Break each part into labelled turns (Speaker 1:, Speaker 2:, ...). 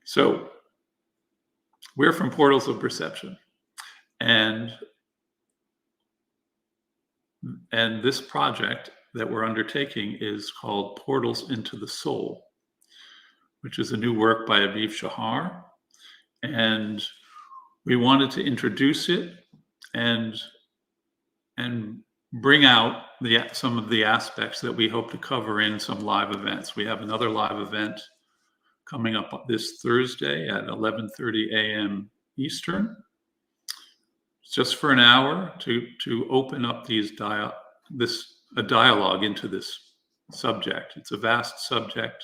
Speaker 1: So we're from Portals of Perception, and this project that we're undertaking is called Portals into the Soul, which is a new work by Aviv Shahar. And we wanted to introduce it and bring out some of the aspects that we hope to cover in some live events. We have another live event coming up this Thursday at 11:30 a.m. Eastern, just for an hour to open up a dialogue into this subject. It's a vast subject.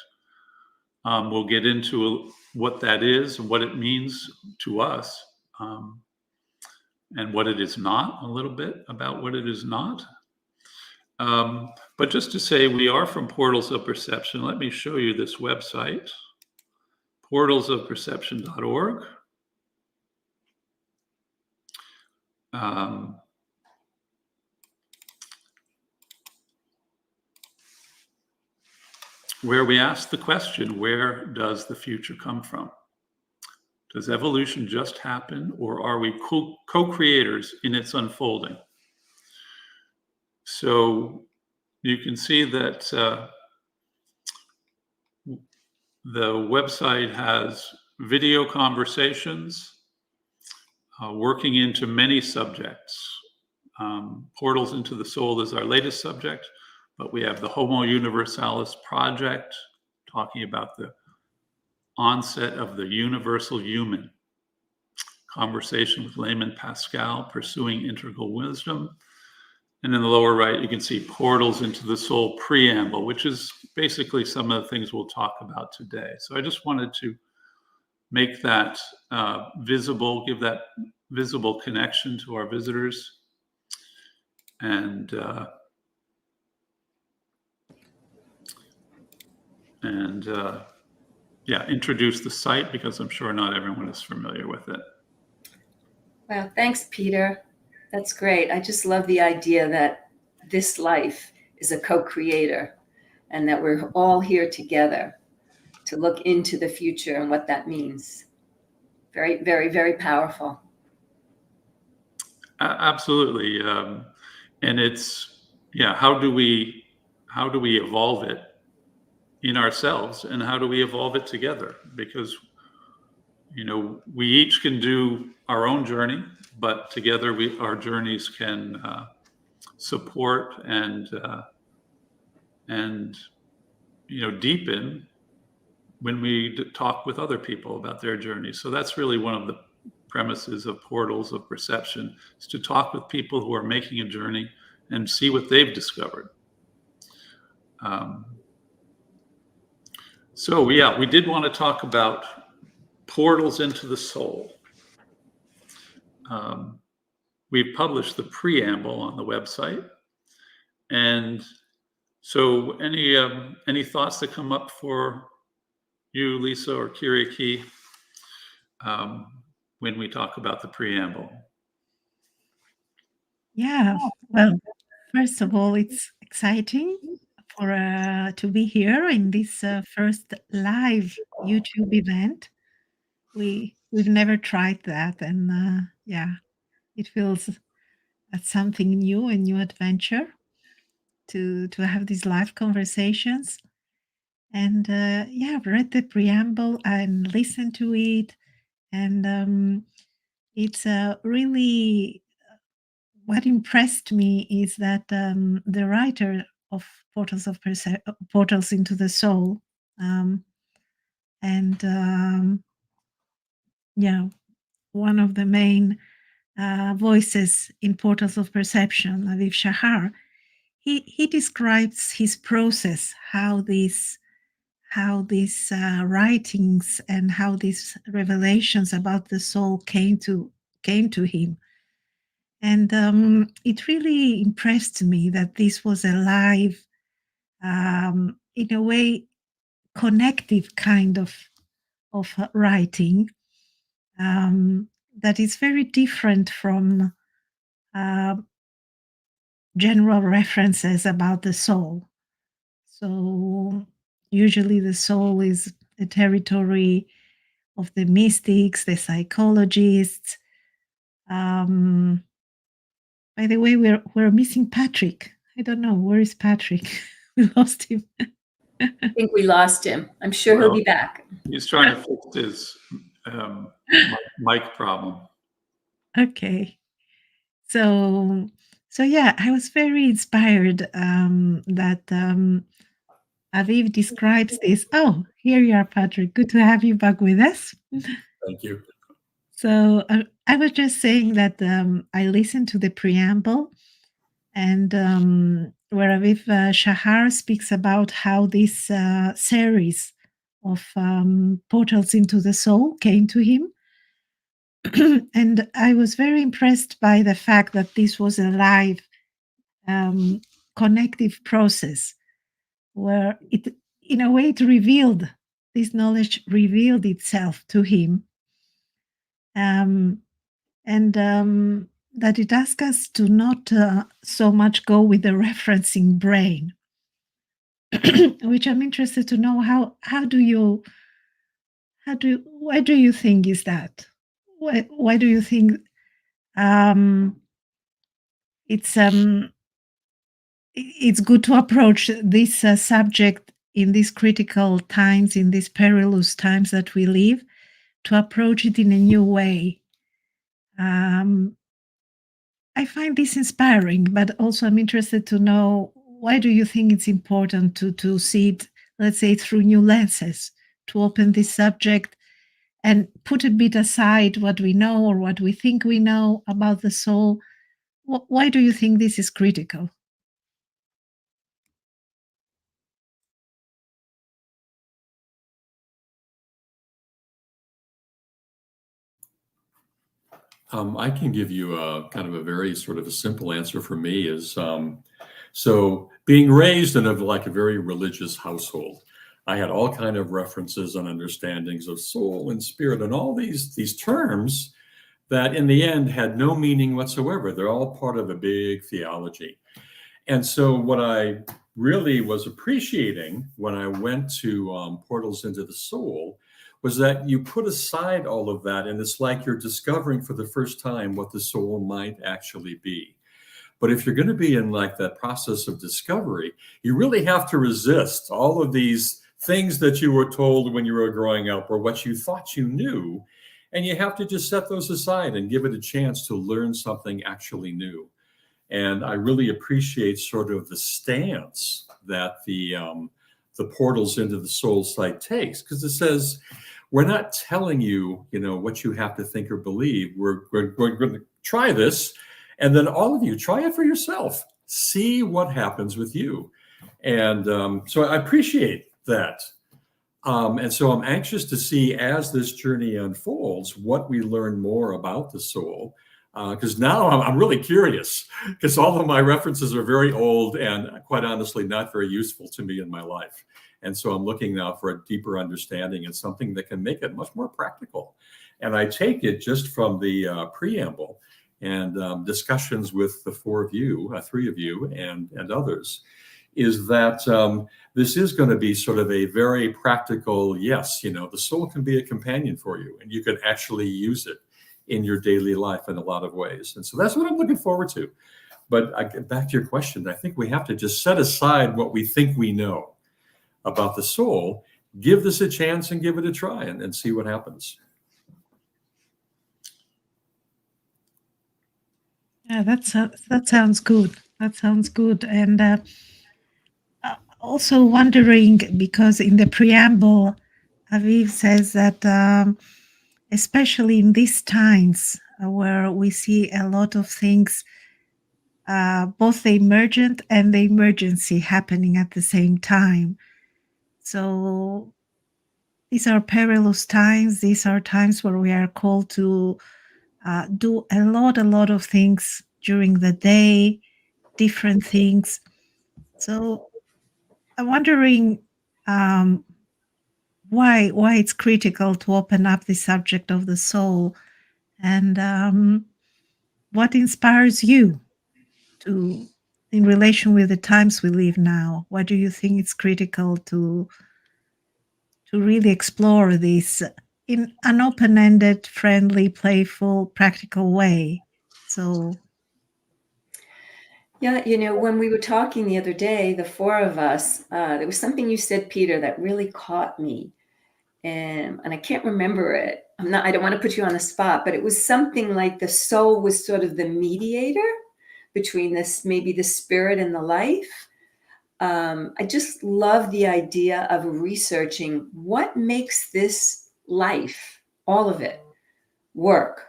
Speaker 1: We'll get into what that is and what it means to us, and what it is not, a little bit about what it is not. But just to say, we are from Portals of Perception. Let me show you this website, portalsofperception.org. Where we ask the question, where does the future come from? Does evolution just happen, or are we co-creators in its unfolding? So you can see that the website has video conversations working into many subjects. Portals into the Soul is our latest subject, but we have the Homo Universalis project, talking about the onset of the universal human. Conversation with Layman Pascal, Pursuing Integral Wisdom. And in the lower right, you can see Portals into the Soul preamble, which is basically some of the things we'll talk about today. So I just wanted to make that visible, give that visible connection to our visitors. And introduce the site, because I'm sure not everyone is familiar with it.
Speaker 2: Well, thanks, Peter. That's great. I just love the idea that this life is a co-creator and that we're all here together to look into the future and what that means. Very, very, very powerful.
Speaker 1: Absolutely. And it's, how do we evolve it in ourselves, and how do we evolve it together? Because, we each can do our own journey, but together our journeys can support and deepen when we talk with other people about their journeys. So that's really one of the premises of Portals of Perception, is to talk with people who are making a journey and see what they've discovered. So we did want to talk about Portals into the Soul. We published the preamble on the website, and so any thoughts that come up for you, Lisa or Kyriaki, when we talk about the preamble?
Speaker 3: Yeah, well, first of all, it's exciting to be here in this first live YouTube event. We've never tried that, and it feels that's something new, a new adventure to have these live conversations. And I've read the preamble and listened to it, and it's really what impressed me is that the writer of Portals into the Soul, one of the main voices in Portals of Perception, Aviv Shahar, he describes his process, how these writings and how these revelations about the soul came to him. And it really impressed me that this was a live, in a way, connective kind of writing that is very different from general references about the soul. So usually the soul is a territory of the mystics, the psychologists. By the way, we're missing Patrick. I don't know, where is Patrick? We lost him.
Speaker 2: I think we lost him. I'm sure he'll be back.
Speaker 1: He's trying to fix his mic problem.
Speaker 3: Okay. So yeah, I was very inspired that Aviv describes this. Oh, here you are, Patrick. Good to have you back with us.
Speaker 4: Thank you.
Speaker 3: So I was just saying that I listened to the preamble, and where Aviv Shahar speaks about how this series of portals into the soul came to him. And I was very impressed by the fact that this was a live connective process where it, in a way, it revealed, this knowledge revealed itself to him. That it asks us to not so much go with the referencing brain, which I'm interested to know why do you think is that? Why do you think it's good to approach this subject in these critical times, in these perilous times that we live, to approach it in a new way? I find this inspiring, but also I'm interested to know, why do you think it's important to see it, let's say, through new lenses, to open this subject and put a bit aside what we know or what we think we know about the soul? Why do you think this is critical?
Speaker 4: I can give you a kind of a very sort of a simple answer for me is, so being raised in a very religious household, I had all kind of references and understandings of soul and spirit and all these terms that in the end had no meaning whatsoever. They're all part of a big theology. And so what I really was appreciating when I went to Portals into the Soul was that you put aside all of that, and it's like you're discovering for the first time what the soul might actually be. But if you're going to be in like that process of discovery, you really have to resist all of these things that you were told when you were growing up or what you thought you knew. And you have to just set those aside and give it a chance to learn something actually new. And I really appreciate sort of the stance that the Portals into the Soul site takes, because it says, we're not telling you, what you have to think or believe. We're going to try this, and then all of you try it for yourself. See what happens with you. And so I appreciate that. And so I'm anxious to see, as this journey unfolds, what we learn more about the soul. Because now I'm really curious, because all of my references are very old and quite honestly not very useful to me in my life. And so I'm looking now for a deeper understanding and something that can make it much more practical. And I take it just from the preamble and discussions with the three of you and others, is that this is going to be sort of a very practical, yes, the soul can be a companion for you, and you can actually use it in your daily life in a lot of ways. And so that's what I'm looking forward to. But I get back to your question. I think we have to just set aside what we think we know about the soul, give this a chance and give it a try and see what happens.
Speaker 3: Yeah, that sounds good. That sounds good. And also wondering, because in the preamble, Aviv says that especially in these times where we see a lot of things, both the emergent and the emergency happening at the same time. So these are perilous times. These are times where we are called to do a lot of things during the day, different things. So I'm wondering why it's critical to open up the subject of the soul, and what inspires you in relation with the times we live now. Why do you think it's critical to really explore this in an open-ended, friendly, playful, practical way. So
Speaker 2: Yeah, when we were talking the other day, the four of us, there was something you said, Peter, that really caught me. And I can't remember it. I don't want to put you on the spot, but it was something like the soul was sort of the mediator between this, maybe the spirit and the life. I just love the idea of researching what makes this life, all of it, work.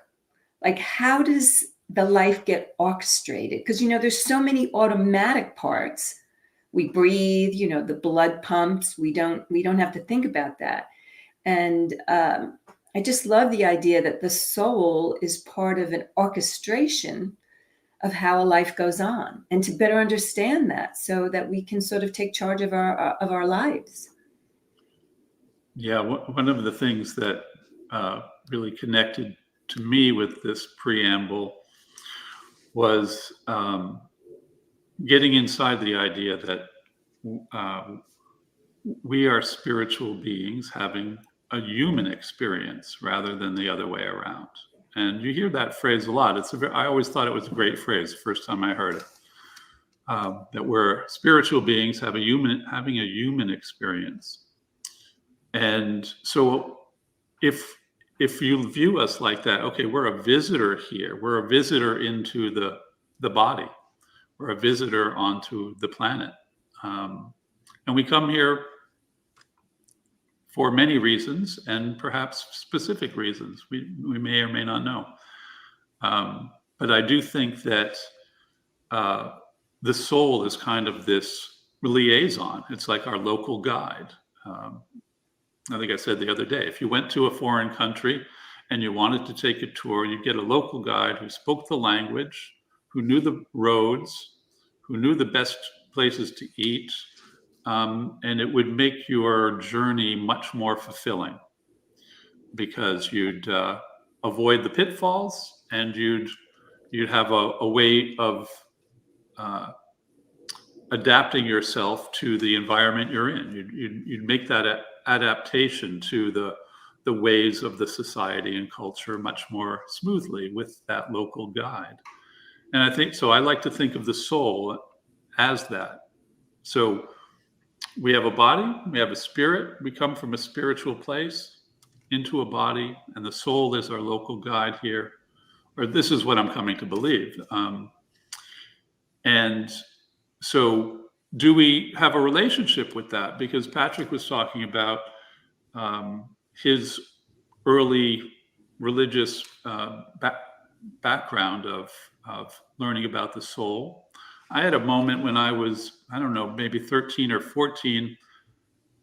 Speaker 2: Like, how does the life get orchestrated? Because, there's so many automatic parts. We breathe, the blood pumps. We don't have to think about that. And I just love the idea that the soul is part of an orchestration of how a life goes on, and to better understand that so that we can sort of take charge of our lives.
Speaker 1: Yeah, one of the things that really connected to me with this preamble was getting inside the idea that we are spiritual beings having a human experience rather than the other way around. And you hear that phrase a lot. I always thought it was a great phrase the first time I heard it. That we're spiritual beings having a human experience. And so if you view us like that, okay, we're a visitor here. We're a visitor into the body. We're a visitor onto the planet. And we come here for many reasons, and perhaps specific reasons we may or may not know. But I do think that the soul is kind of this liaison. It's like our local guide. I think I said the other day, if you went to a foreign country and you wanted to take a tour, you'd get a local guide who spoke the language, who knew the roads, who knew the best places to eat, and it would make your journey much more fulfilling because you'd avoid the pitfalls, and you'd have a way of adapting yourself to the environment you're in. You'd make that adaptation to the ways of the society and culture much more smoothly with that local guide. And I think so. I like to think of the soul as that. So we have a body, we have a spirit, we come from a spiritual place into a body, and the soul is our local guide here, or this is what I'm coming to believe. And so do we have a relationship with that? Because Patrick was talking about his early religious background of learning about the soul. I had a moment when I was, I don't know, maybe 13 or 14,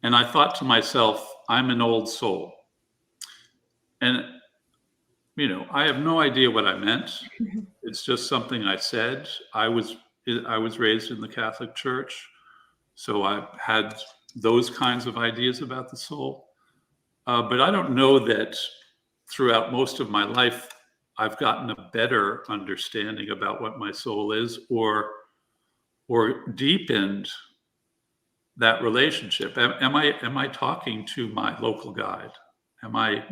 Speaker 1: and I thought to myself, I'm an old soul. And, I have no idea what I meant. It's just something I said. I was raised in the Catholic Church, so I had those kinds of ideas about the soul. But I don't know that throughout most of my life, I've gotten a better understanding about what my soul is, or deepened that relationship. Am I talking to my local guide? Am I,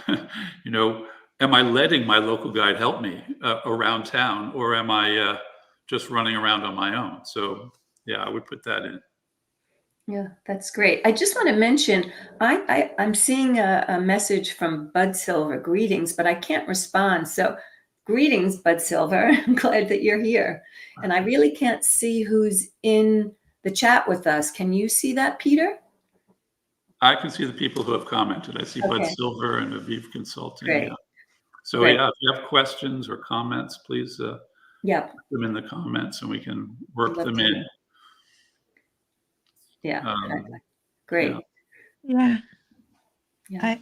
Speaker 1: am I letting my local guide help me around town, or am I just running around on my own? So yeah, I would put that in.
Speaker 2: Yeah, that's great. I just want to mention, I'm seeing a message from Bud Silver. Greetings, but I can't respond. So greetings, Bud Silver. I'm glad that you're here. And I really can't see who's in the chat with us. Can you see that, Peter?
Speaker 1: I can see the people who have commented. I see Bud
Speaker 2: Okay.
Speaker 1: Silver and Aviv Consulting.
Speaker 2: Great.
Speaker 1: Yeah. So
Speaker 2: Great.
Speaker 1: yeah, if you have questions or comments, please put them in the comments and we can work them in.
Speaker 2: Yeah. Great.
Speaker 3: yeah.
Speaker 2: Yeah.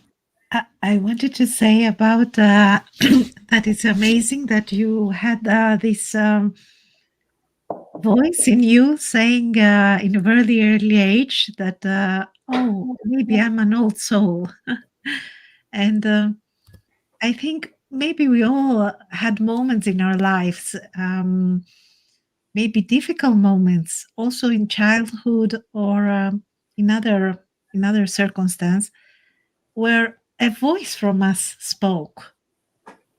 Speaker 3: I wanted to say about that it's amazing that you had this voice in you saying in a very early age that, oh, maybe I'm an old soul. And I think maybe we all had moments in our lives, maybe difficult moments, also in childhood or in other circumstance, where a voice from us spoke.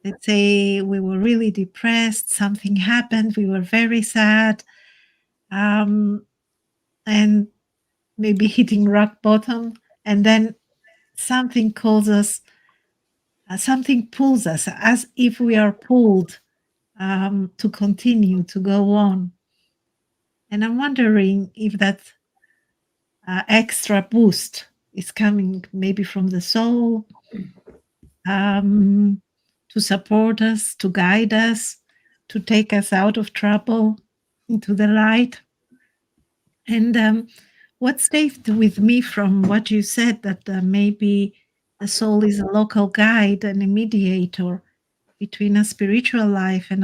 Speaker 3: Let's say we were really depressed, something happened, we were very sad, and maybe hitting rock bottom, and then something calls us, something pulls us, as if we are pulled to continue, to go on. And I'm wondering if that extra boost is coming maybe from the soul, to support us, to guide us, to take us out of trouble into the light. And what stayed with me from what you said, that maybe the soul is a local guide and a mediator between a spiritual life and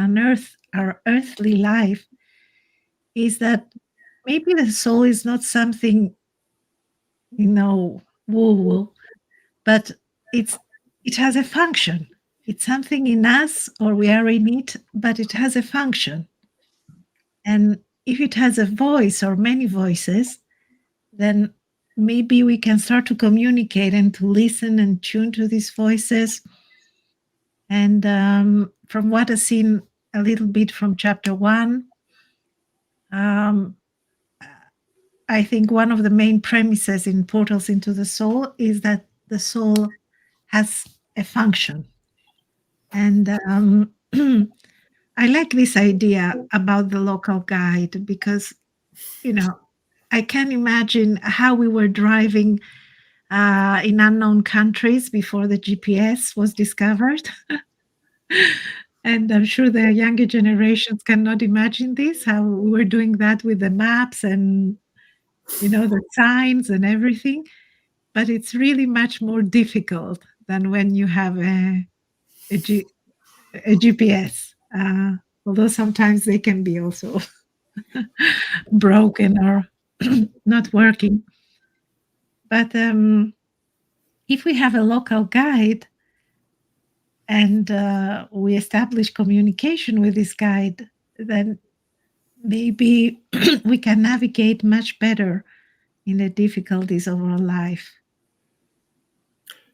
Speaker 3: our earthly life, is that maybe the soul is not something, woo-woo, but it has a function. It's something in us, or we are in it, but it has a function. And if it has a voice or many voices, then maybe we can start to communicate and to listen and tune to these voices. And from what I've seen a little bit from chapter 1, I think one of the main premises in Portals into the Soul is that the soul has a function. And I like this idea about the local guide because, I can imagine how we were driving in unknown countries before the GPS was discovered. And I'm sure the younger generations cannot imagine this, how we were doing that with the maps and, the signs and everything. But it's really much more difficult than when you have a GPS, although sometimes they can be also broken or not working. But if we have a local guide and we establish communication with this guide, then maybe we can navigate much better in the difficulties of our life.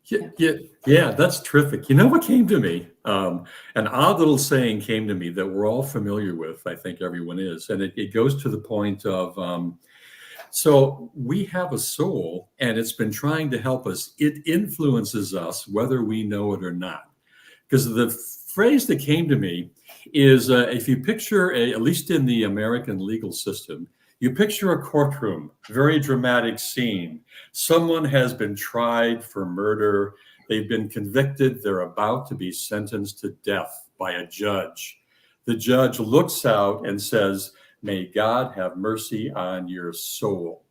Speaker 4: Yeah, that's terrific. You know what came to me? An odd little saying came to me that we're all familiar with. I think everyone is. And it goes to the point of, so we have a soul and it's been trying to help us. It influences us whether we know it or not. Because the phrase that came to me is if you picture, at least in the American legal system, you picture a courtroom, very dramatic scene. Someone has been tried for murder. They've been convicted. They're about to be sentenced to death by a judge. The judge looks out and says, "May God have mercy on your soul."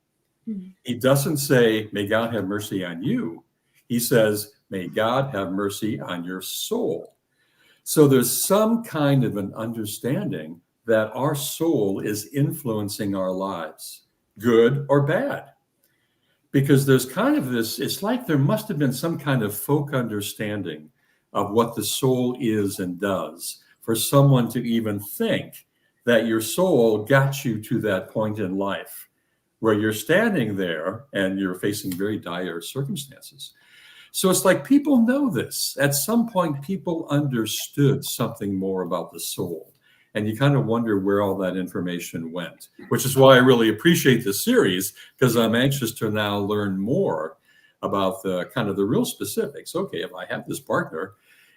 Speaker 4: Mm-hmm. He doesn't say, "May God have mercy on you." He says, "May God have mercy on your soul." So there's some kind of an understanding that our soul is influencing our lives, good or bad. Because there's kind of this, it's like there must have been some kind of folk understanding of what the soul is and does for someone to even think that your soul got you to that point in life where you're standing there and you're facing very dire circumstances. So it's like people know this. At some point, people understood something more about the soul. And you kind of wonder where all that information went, which is why I really appreciate this series, because I'm anxious to now learn more about the kind of the real specifics. Okay, if I have this partner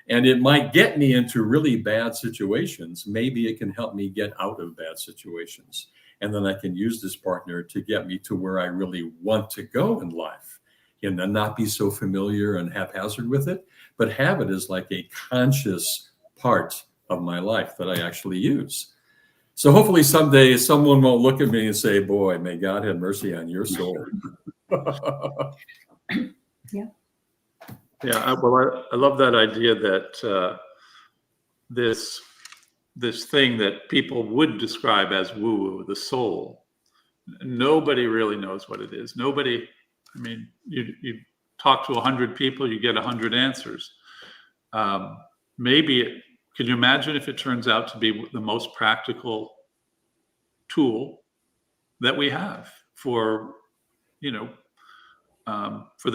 Speaker 4: and it might get me into really bad situations, maybe it can help me get out of bad situations. And then I can use this partner to get me to where I really want to go in life. And not be so familiar and haphazard with it, but have it as like a conscious part of my life that I actually use. So hopefully someday someone won't look at me and say, "Boy, may God have mercy on your soul."
Speaker 2: Yeah.
Speaker 1: Yeah. Well, I love that idea that this thing that people would describe as woo-woo, the soul, nobody really knows what it is. Nobody. I mean, you talk to 100 people, you get 100 answers. Can you imagine if it turns out to be the most practical tool that we have for the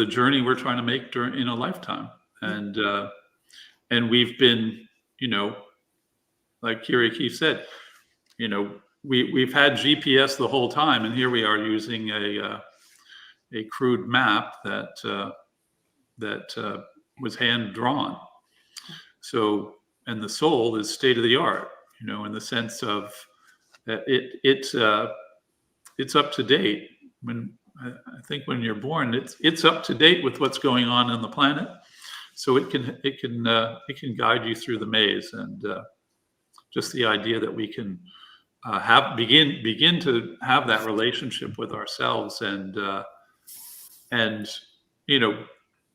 Speaker 1: journey we're trying to make in a lifetime? And we've been, like Kiriki said, we've had GPS the whole time, and here we are using a crude map that was hand drawn. So, and the soul is state of the art, in the sense of that it's up to date. When I think when you're born, it's up to date with what's going on the planet, so it can guide you through the maze, and just the idea that we can begin to have that relationship with ourselves, and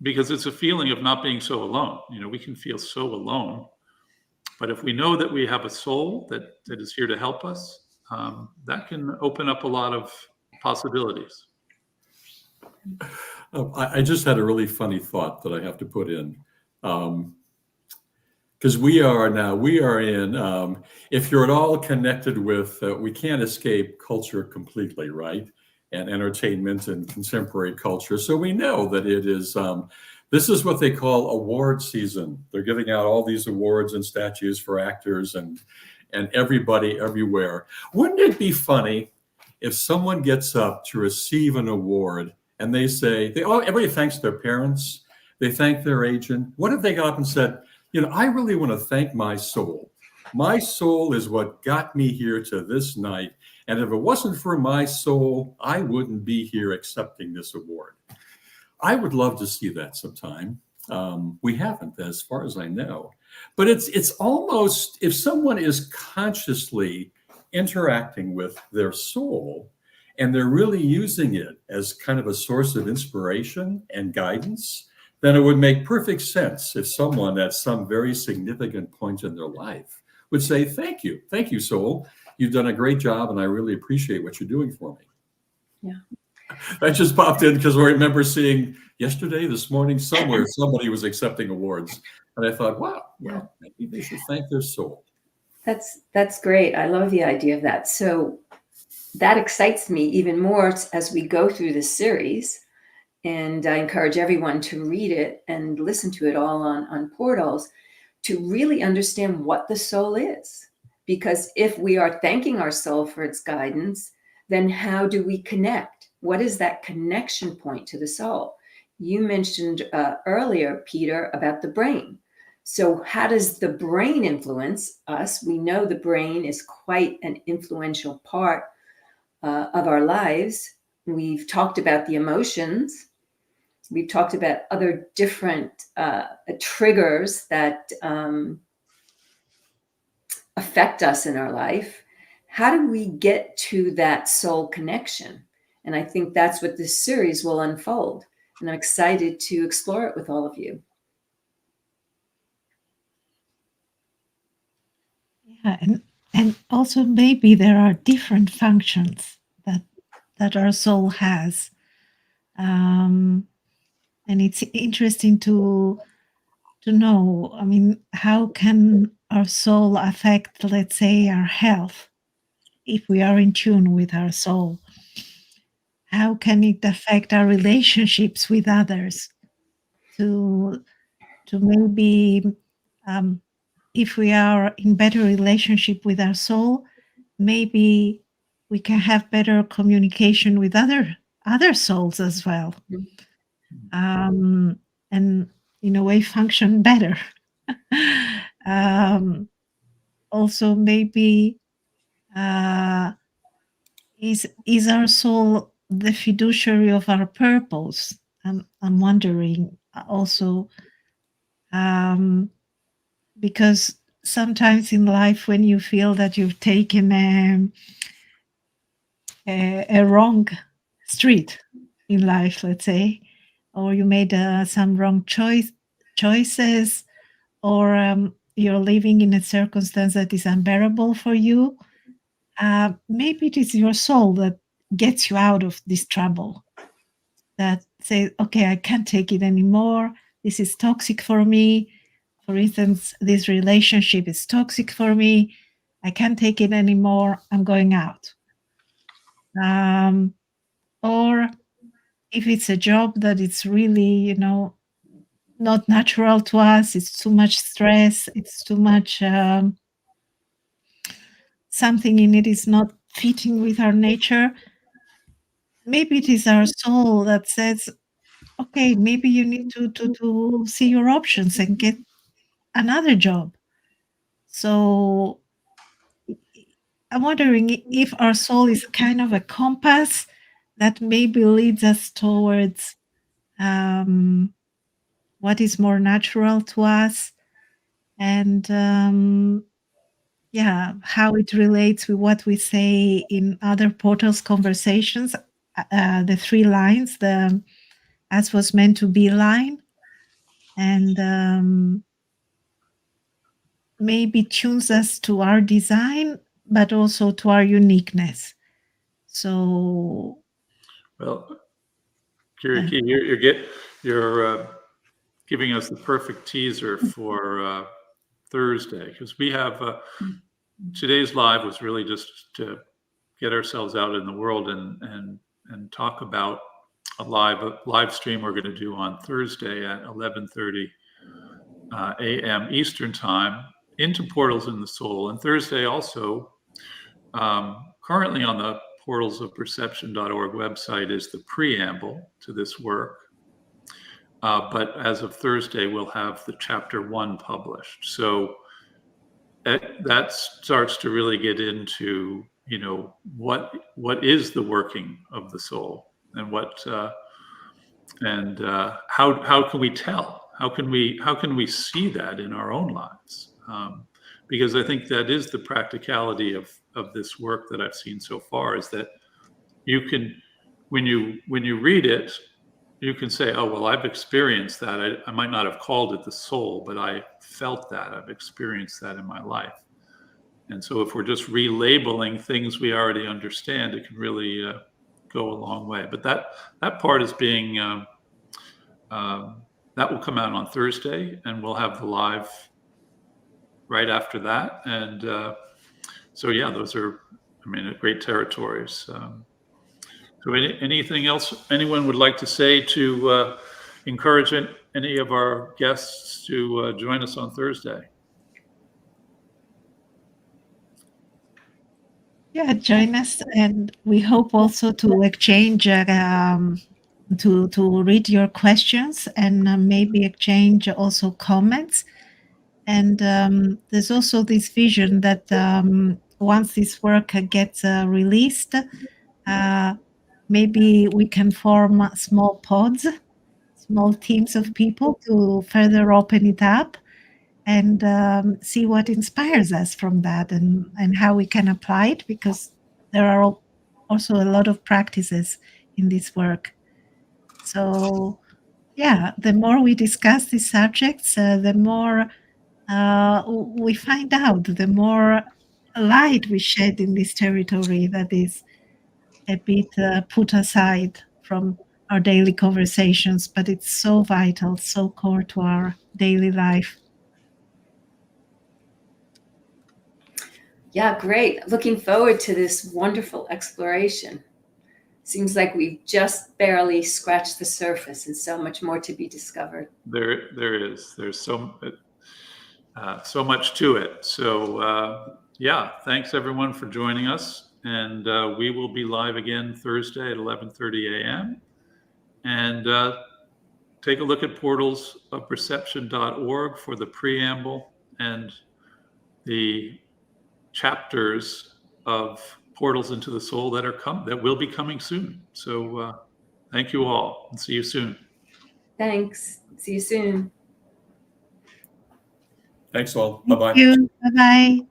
Speaker 1: because it's a feeling of not being so alone. We can feel so alone, but if we know that we have a soul that is here to help us, that can open up a lot of possibilities.
Speaker 4: I just had a really funny thought that I have to put in. Because we are in, if you're at all connected with, we can't escape culture completely, right? And entertainment and contemporary culture. So we know that it is, this is what they call award season. They're giving out all these awards and statues for actors and everybody everywhere. Wouldn't it be funny if someone gets up to receive an award and they say, everybody thanks their parents, they thank their agent. What if they got up and said, I really want to thank my soul. My soul is what got me here to this night. And if it wasn't for my soul, I wouldn't be here accepting this award. I would love to see that sometime. We haven't, as far as I know. But it's almost, if someone is consciously interacting with their soul and they're really using it as kind of a source of inspiration and guidance, then it would make perfect sense if someone at some very significant point in their life would say, thank you, soul. You've done a great job, and I really appreciate what you're doing for me.
Speaker 2: Yeah.
Speaker 4: That just popped in because I remember seeing this morning, somewhere, somebody was accepting awards. And I thought, wow, well, maybe they should thank their soul.
Speaker 2: That's great. I love the idea of that. So that excites me even more as we go through this series. And I encourage everyone to read it and listen to it all on Portals to really understand what the soul is. Because if we are thanking our soul for its guidance, then how do we connect? What is that connection point to the soul? You mentioned earlier, Peter, about the brain. So how does the brain influence us? We know the brain is quite an influential part of our lives. We've talked about the emotions. We've talked about other different triggers that affect us in our life. How do we get to that soul connection? And I think that's what this series will unfold. And I'm excited to explore it with all of you.
Speaker 3: Yeah, and also maybe there are different functions that our soul has. And it's interesting to know, how can our soul affect, let's say, our health, if we are in tune with our soul? How can it affect our relationships with others? To maybe, if we are in better relationship with our soul, maybe we can have better communication with other souls as well, and in a way function better. Also, maybe is our soul the fiduciary of our purpose? I'm wondering also, because sometimes in life, when you feel that you've taken a wrong street in life, let's say, or you made some wrong choices, or you're living in a circumstance that is unbearable for you, maybe it is your soul that gets you out of this trouble, that says, okay, I can't take it anymore. This is toxic for me. For instance, this relationship is toxic for me. I can't take it anymore. I'm going out. Or if it's a job that it's really, not natural to us. It's too much stress. It's too much, something in it is not fitting with our nature. Maybe it is our soul that says, okay, maybe you need to see your options and get another job. So I'm wondering if our soul is kind of a compass that maybe leads us towards what is more natural to us, and how it relates with what we say in other portals conversations, the 3 lines, the as was meant to be line, and maybe tunes us to our design, but also to our uniqueness. So,
Speaker 1: Well, Kiriki, you're giving us the perfect teaser for Thursday, because we have today's live was really just to get ourselves out in the world and talk about a live stream we're going to do on Thursday at 11:30 a.m. Eastern Time into Portals in the Soul. And Thursday also, currently on the portalsofperception.org website is the preamble to this work. But as of Thursday, we'll have the chapter 1 published. So that starts to really get into, what is the working of the soul, and how can we tell? How can we see that in our own lives? Because I think that is the practicality of this work that I've seen so far, is that you can, when you read it, you can say, oh, well, I've experienced that. I might not have called it the soul, but I felt that. I've experienced that in my life. And so if we're just relabeling things we already understand, it can really go a long way. But that part is being, that will come out on Thursday, and we'll have the live right after that. And so, yeah, those are, great territories. So anything else anyone would like to say to encourage any of our guests to join us on Thursday?
Speaker 3: yeah, join us, and we hope also to exchange, to read your questions, and maybe exchange also comments. And there's also this vision that once this work gets released, maybe we can form small pods, small teams of people to further open it up, and see what inspires us from that, and how we can apply it, because there are also a lot of practices in this work. So, yeah, the more we discuss these subjects, the more we find out, the more light we shed in this territory that is a bit put aside from our daily conversations, but it's so vital, so core to our daily life.
Speaker 2: Yeah, great. Looking forward to this wonderful exploration. Seems like we've just barely scratched the surface, and so much more to be discovered.
Speaker 1: There is. There's so much to it. So yeah, thanks everyone for joining us, and we will be live again Thursday at 11:30 a.m. And take a look at portalsofperception.org for the preamble and the chapters of Portals into the Soul that will be coming soon. So thank you all, and see you soon.
Speaker 2: Thanks. See you soon.
Speaker 4: Thanks all. Bye-bye.
Speaker 3: Thank you. Bye-bye.